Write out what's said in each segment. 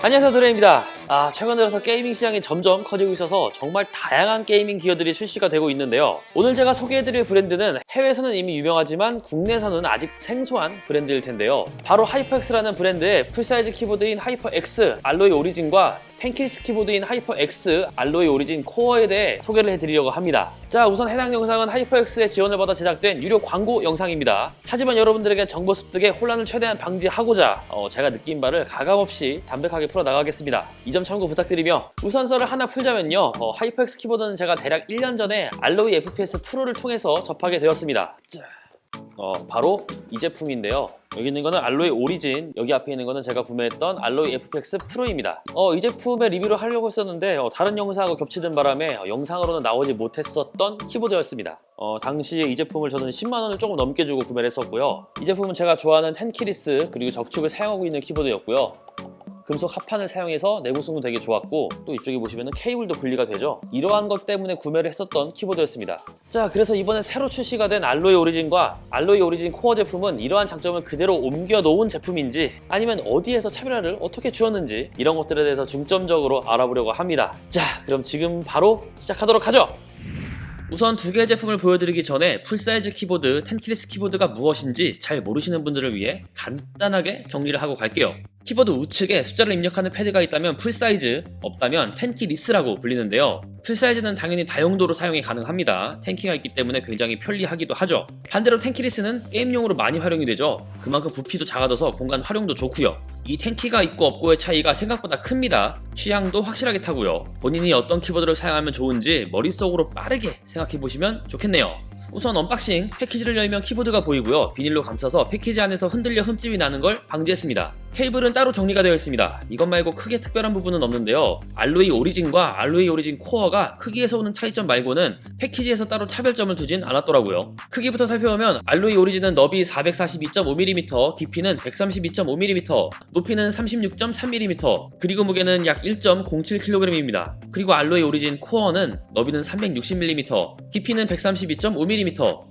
안녕하세요, 드레입니다. 최근 들어서 게이밍 시장이 점점 커지고 있어서 정말 다양한 게이밍 기어들이 출시가 되고 있는데요. 오늘 제가 소개해드릴 브랜드는 해외에서는 이미 유명하지만 국내에서는 아직 생소한 브랜드일 텐데요. 바로 하이퍼엑스라는 브랜드의 풀사이즈 키보드인 하이퍼엑스 알로이 오리진과 텐키리스 키보드인 하이퍼엑스 알로이 오리진 코어에 대해 소개를 해드리려고 합니다. 자, 우선 해당 영상은 하이퍼엑스의 지원을 받아 제작된 유료 광고 영상입니다. 하지만 여러분들에게 정보 습득에 혼란을 최대한 방지하고자 제가 느낀 바를 가감없이 담백하게 풀어나가겠습니다. 이 점 참고 부탁드리며 우선서를 하나 풀자면요. 하이퍼엑스 키보드는 제가 대략 1년 전에 알로이 FPS 프로를 통해서 접하게 되었습니다. 바로 이 제품인데요. 여기 있는 거는 알로이 오리진, 여기 앞에 있는 거는 제가 구매했던 알로이 FPX 프로입니다. 이 제품의 리뷰를 하려고 했었는데 다른 영상하고 겹치는 바람에 영상으로는 나오지 못했었던 키보드였습니다. 당시에 이 제품을 저는 10만원을 조금 넘게 주고 구매를 했었고요. 이 제품은 제가 좋아하는 텐키리스 그리고 적축을 사용하고 있는 키보드였고요. 금속 합판을 사용해서 내구성도 되게 좋았고, 또 이쪽에 보시면 케이블도 분리가 되죠. 이러한 것 때문에 구매를 했었던 키보드였습니다. 자, 그래서 이번에 새로 출시가 된 알로이 오리진과 알로이 오리진 코어 제품은 이러한 장점을 그대로 옮겨 놓은 제품인지 아니면 어디에서 차별화를 어떻게 주었는지 이런 것들에 대해서 중점적으로 알아보려고 합니다. 자, 그럼 지금 바로 시작하도록 하죠. 우선 두 개의 제품을 보여드리기 전에 풀사이즈 키보드 텐키리스 키보드가 무엇인지 잘 모르시는 분들을 위해 간단하게 정리를 하고 갈게요. 키보드 우측에 숫자를 입력하는 패드가 있다면 풀사이즈, 없다면 텐키리스라고 불리는데요. 풀사이즈는 당연히 다용도로 사용이 가능합니다. 텐키가 있기 때문에 굉장히 편리하기도 하죠. 반대로 텐키리스는 게임용으로 많이 활용이 되죠. 그만큼 부피도 작아져서 공간 활용도 좋고요. 이 텐키가 있고 없고의 차이가 생각보다 큽니다. 취향도 확실하게 타고요. 본인이 어떤 키보드를 사용하면 좋은지 머릿속으로 빠르게 생각해보시면 좋겠네요. 우선 언박싱, 패키지를 열면 키보드가 보이고요. 비닐로 감싸서 패키지 안에서 흔들려 흠집이 나는 걸 방지했습니다. 케이블은 따로 정리가 되어 있습니다. 이것 말고 크게 특별한 부분은 없는데요. 알로이 오리진과 알로이 오리진 코어가 크기에서 오는 차이점 말고는 패키지에서 따로 차별점을 두진 않았더라고요. 크기부터 살펴보면 알로이 오리진은 너비 442.5mm, 깊이는 132.5mm, 높이는 36.3mm, 그리고 무게는 약 1.07kg입니다. 그리고 알로이 오리진 코어는 너비는 360mm, 깊이는 132.5mm,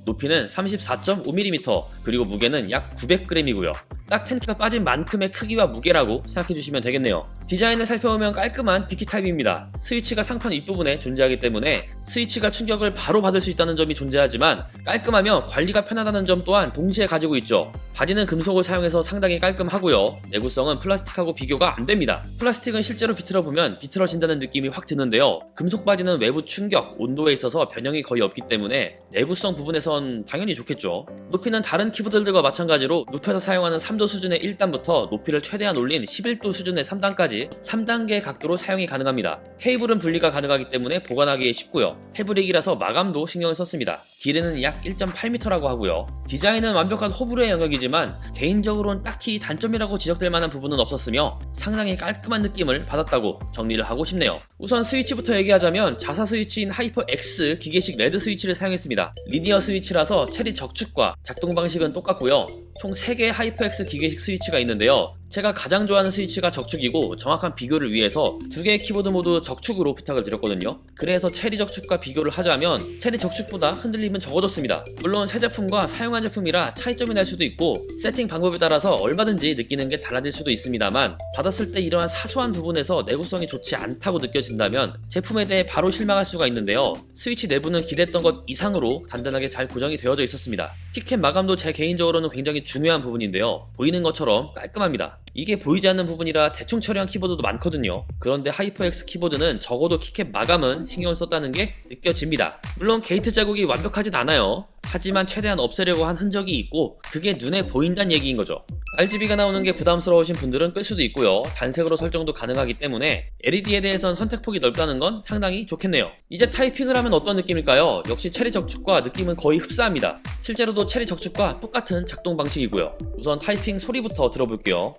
높이는 34.5mm, 그리고 무게는 약 900g이고요. 딱 텐키가 빠진 만큼의 크기와 무게라고 생각해주시면 되겠네요. 디자인을 살펴보면 깔끔한 비키 타입입니다. 스위치가 상판 윗부분에 존재하기 때문에 스위치가 충격을 바로 받을 수 있다는 점이 존재하지만 깔끔하며 관리가 편하다는 점 또한 동시에 가지고 있죠. 바디는 금속을 사용해서 상당히 깔끔하고요. 내구성은 플라스틱하고 비교가 안됩니다. 플라스틱은 실제로 비틀어보면 비틀어진다는 느낌이 확 드는데요. 금속 바디는 외부 충격, 온도에 있어서 변형이 거의 없기 때문에 내구성 부분에선 당연히 좋겠죠. 높이는 다른 키보드들과 마찬가지로 눕혀서 사용하는 3도 수준의 1단부터 높이를 최대한 올린 11도 수준의 3단까지 3단계의 각도로 사용이 가능합니다. 케이블은 분리가 가능하기 때문에 보관하기 쉽고요. 패브릭이라서 마감도 신경을 썼습니다. 길이는 약 1.8m라고 하고요. 디자인은 완벽한 호불호의 영역이지만 개인적으로는 딱히 단점이라고 지적될 만한 부분은 없었으며 상당히 깔끔한 느낌을 받았다고 정리를 하고 싶네요. 우선 스위치부터 얘기하자면 자사 스위치인 하이퍼 X 기계식 레드 스위치를 사용했습니다. 리니어 스위치라서 체리 적축과 작동 방식은 똑같고요. 총 3개의 하이퍼엑스 기계식 스위치가 있는데요. 제가 가장 좋아하는 스위치가 적축이고 정확한 비교를 위해서 2개의 키보드 모두 적축으로 부탁을 드렸거든요. 그래서 체리 적축과 비교를 하자면 체리 적축보다 흔들림은 적어졌습니다. 물론 새 제품과 사용한 제품이라 차이점이 날 수도 있고 세팅 방법에 따라서 얼마든지 느끼는 게 달라질 수도 있습니다만 받았을 때 이러한 사소한 부분에서 내구성이 좋지 않다고 느껴진다면 제품에 대해 바로 실망할 수가 있는데요. 스위치 내부는 기대했던 것 이상으로 단단하게 잘 고정이 되어져 있었습니다. 키캡 마감도 제 개인적으로는 굉장히 중요한 부분인데요. 보이는 것처럼 깔끔합니다. 이게 보이지 않는 부분이라 대충 처리한 키보드도 많거든요. 그런데 하이퍼엑스 키보드는 적어도 키캡 마감은 신경을 썼다는 게 느껴집니다. 물론 게이트 자국이 완벽하진 않아요. 하지만 최대한 없애려고 한 흔적이 있고 그게 눈에 보인다는 얘기인 거죠. RGB가 나오는 게 부담스러우신 분들은 끌 수도 있고요. 단색으로 설정도 가능하기 때문에 LED에 대해선 선택폭이 넓다는 건 상당히 좋겠네요. 이제 타이핑을 하면 어떤 느낌일까요? 역시 체리 적축과 느낌은 거의 흡사합니다. 실제로도 체리 적축과 똑같은 작동 방식이고요. 우선 타이핑 소리부터 들어볼게요.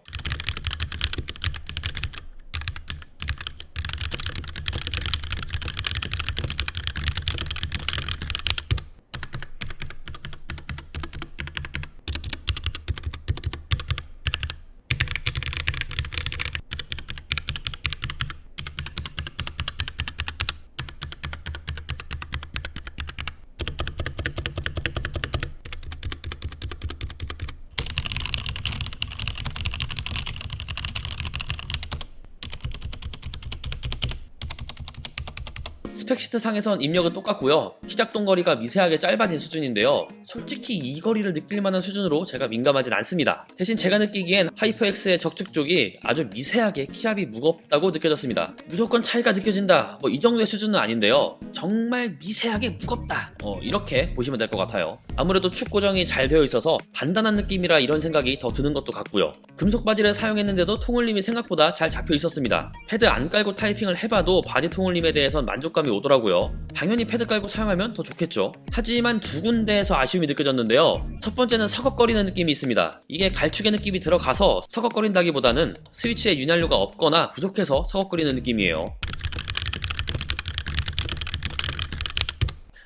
스펙시트 상에선 입력은 똑같고요. 시작동 거리가 미세하게 짧아진 수준인데요. 솔직히 이 거리를 느낄 만한 수준으로 제가 민감하진 않습니다. 대신 제가 느끼기엔 하이퍼X의 적축 쪽이 아주 미세하게 키압이 무겁다고 느껴졌습니다. 무조건 차이가 느껴진다 이 정도의 수준은 아닌데요. 정말 미세하게 무겁다 이렇게 보시면 될 것 같아요. 아무래도 축 고정이 잘 되어 있어서 단단한 느낌이라 이런 생각이 더 드는 것도 같고요. 금속 바디를 사용했는데도 통울림이 생각보다 잘 잡혀 있었습니다. 패드 안 깔고 타이핑을 해봐도 바디 통울림에 대해선 만족감이 오더라고요. 당연히 패드 깔고 사용하면 더 좋겠죠. 하지만 두 군데에서 아쉬움이 느껴졌는데요. 첫 번째는 서걱거리는 느낌이 있습니다. 이게 갈축의 느낌이 들어가서 서걱거린다기보다는 스위치에 윤활유가 없거나 부족해서 서걱거리는 느낌이에요.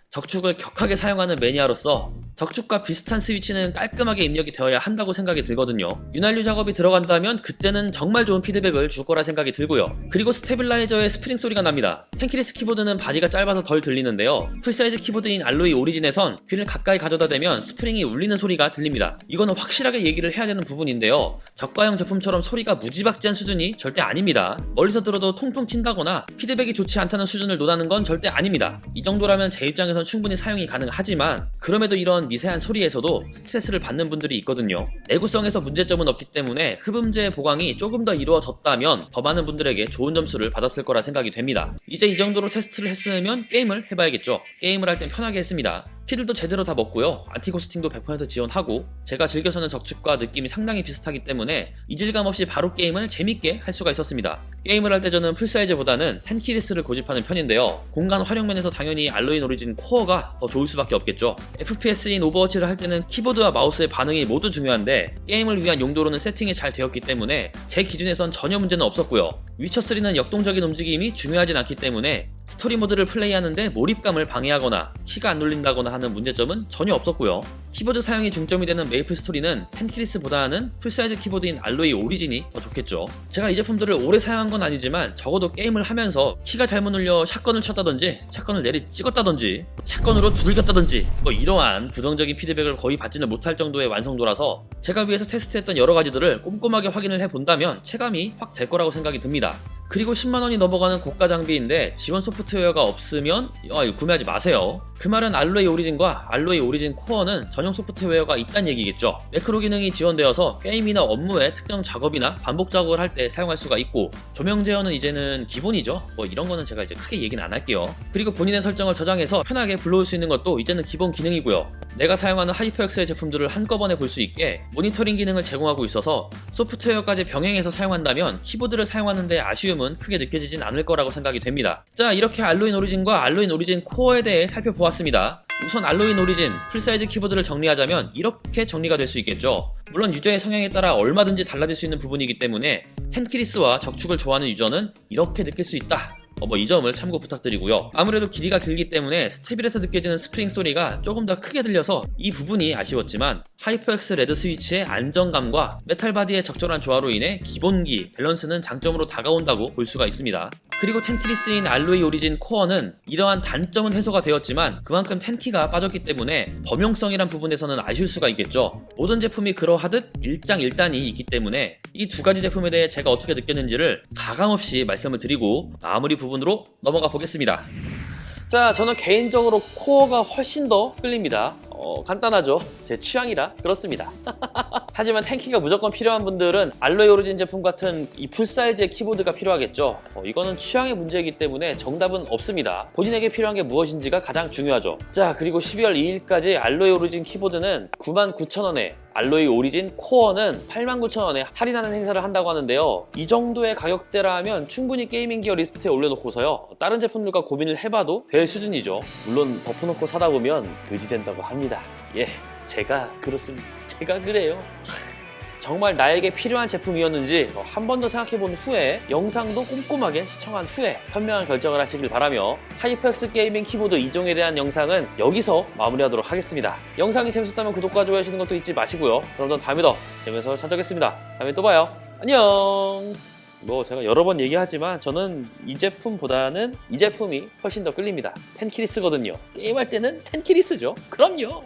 적축을 격하게 사용하는 매니아로서 적축과 비슷한 스위치는 깔끔하게 입력이 되어야 한다고 생각이 들거든요. 윤활유 작업이 들어간다면 그때는 정말 좋은 피드백을 줄 거라 생각이 들고요. 그리고 스테빌라이저의 스프링 소리가 납니다. 텐키리스 키보드는 바디가 짧아서 덜 들리는데요. 풀사이즈 키보드인 알로이 오리진에선 귀를 가까이 가져다 대면 스프링이 울리는 소리가 들립니다. 이거는 확실하게 얘기를 해야 되는 부분인데요. 저가형 제품처럼 소리가 무지막지한 수준이 절대 아닙니다. 멀리서 들어도 통통 튄다거나 피드백이 좋지 않다는 수준을 논하는 건 절대 아닙니다. 이 정도라면 제 입장에선 충분히 사용이 가능하지만 그럼에도 이런 미세한 소리에서도 스트레스를 받는 분들이 있거든요. 내구성에서 문제점은 없기 때문에 흡음재 보강이 조금 더 이루어졌다면 더 많은 분들에게 좋은 점수를 받았을 거라 생각이 됩니다. 이제 이 정도로 테스트를 했으면 게임을 해봐야겠죠. 게임을 할 땐 편하게 했습니다. 키들도 제대로 다 먹고요. 안티고스팅도 100% 지원하고 제가 즐겨서는 적축과 느낌이 상당히 비슷하기 때문에 이질감 없이 바로 게임을 재밌게 할 수가 있었습니다. 게임을 할 때 저는 풀사이즈보다는 텐키리스를 고집하는 편인데요. 공간 활용면에서 당연히 알로인 오리진 코어가 더 좋을 수밖에 없겠죠. FPS인 오버워치를 할 때는 키보드와 마우스의 반응이 모두 중요한데 게임을 위한 용도로는 세팅이 잘 되었기 때문에 제 기준에선 전혀 문제는 없었고요. 위쳐3는 역동적인 움직임이 중요하진 않기 때문에 스토리 모드를 플레이하는데 몰입감을 방해하거나 키가 안 눌린다거나 하는 문제점은 전혀 없었고요. 키보드 사용이 중점이 되는 메이플 스토리는 텐키리스보다는 풀사이즈 키보드인 알로이 오리진이 더 좋겠죠. 제가 이 제품들을 오래 사용한 건 아니지만 적어도 게임을 하면서 키가 잘못 눌려 샷건을 쳤다든지 샷건을 내리 찍었다든지 샷건으로 두들겼다든지 이러한 부정적인 피드백을 거의 받지는 못할 정도의 완성도라서 제가 위해서 테스트했던 여러 가지들을 꼼꼼하게 확인을 해본다면 체감이 확 될 거라고 생각이 듭니다. 그리고 10만원이 넘어가는 고가 장비인데 지원 소프트웨어가 없으면 구매하지 마세요. 그 말은 알로이 오리진과 알로이 오리진 코어는 전용 소프트웨어가 있다는 얘기겠죠. 매크로 기능이 지원되어서 게임이나 업무에 특정 작업이나 반복 작업을 할 때 사용할 수가 있고 조명 제어는 이제는 기본이죠. 이런 거는 제가 이제 크게 얘기는 안 할게요. 그리고 본인의 설정을 저장해서 편하게 불러올 수 있는 것도 이제는 기본 기능이고요. 내가 사용하는 하이퍼엑스의 제품들을 한꺼번에 볼 수 있게 모니터링 기능을 제공하고 있어서 소프트웨어까지 병행해서 사용한다면 키보드를 사용하는데 아쉬움은 크게 느껴지진 않을 거라고 생각이 됩니다. 자, 이렇게 알로인 오리진과 알로인 오리진 코어에 대해 살펴보았습니다. 우선 알로인 오리진 풀사이즈 키보드를 정리하자면 이렇게 정리가 될 수 있겠죠. 물론 유저의 성향에 따라 얼마든지 달라질 수 있는 부분이기 때문에 텐키리스와 적축을 좋아하는 유저는 이렇게 느낄 수 있다. 이 점을 참고 부탁드리고요. 아무래도 길이가 길기 때문에 스테빌에서 느껴지는 스프링 소리가 조금 더 크게 들려서 이 부분이 아쉬웠지만 하이퍼엑스 레드 스위치의 안정감과 메탈 바디의 적절한 조화로 인해 기본기, 밸런스는 장점으로 다가온다고 볼 수가 있습니다. 그리고 텐키리스인 알로이 오리진 코어는 이러한 단점은 해소가 되었지만 그만큼 텐키가 빠졌기 때문에 범용성이란 부분에서는 아쉬울 수가 있겠죠. 모든 제품이 그러하듯 일장일단이 있기 때문에 이 두 가지 제품에 대해 제가 어떻게 느꼈는지를 가감없이 말씀을 드리고 마무리 부분으로 넘어가 보겠습니다. 자, 저는 개인적으로 코어가 훨씬 더 끌립니다. 간단하죠. 제 취향이라 그렇습니다. 하지만 텐키가 무조건 필요한 분들은 알로이 오리진 제품 같은 이 풀사이즈의 키보드가 필요하겠죠. 이거는 취향의 문제이기 때문에 정답은 없습니다. 본인에게 필요한 게 무엇인지가 가장 중요하죠. 자, 그리고 12월 2일까지 알로이 오리진 키보드는 99,000원에 알로이 오리진 코어는 89,000원에 할인하는 행사를 한다고 하는데요. 이 정도의 가격대라면 충분히 게이밍 기어 리스트에 올려놓고서요. 다른 제품들과 고민을 해봐도 될 수준이죠. 물론 덮어놓고 사다 보면 그지 된다고 합니다. 예, 제가 그렇습니다. 제가 그래요. 정말 나에게 필요한 제품이었는지 한 번 더 생각해본 후에 영상도 꼼꼼하게 시청한 후에 현명한 결정을 하시길 바라며 하이퍼엑스 게이밍 키보드 2종에 대한 영상은 여기서 마무리하도록 하겠습니다. 영상이 재밌었다면 구독과 좋아요 하시는 것도 잊지 마시고요. 그럼 전 다음에 더 재밌어서 찾아오겠습니다. 다음에 또 봐요. 안녕. 제가 여러 번 얘기하지만 저는 이 제품보다는 이 제품이 훨씬 더 끌립니다. 텐키리스거든요. 게임할 때는 텐키리스죠. 그럼요.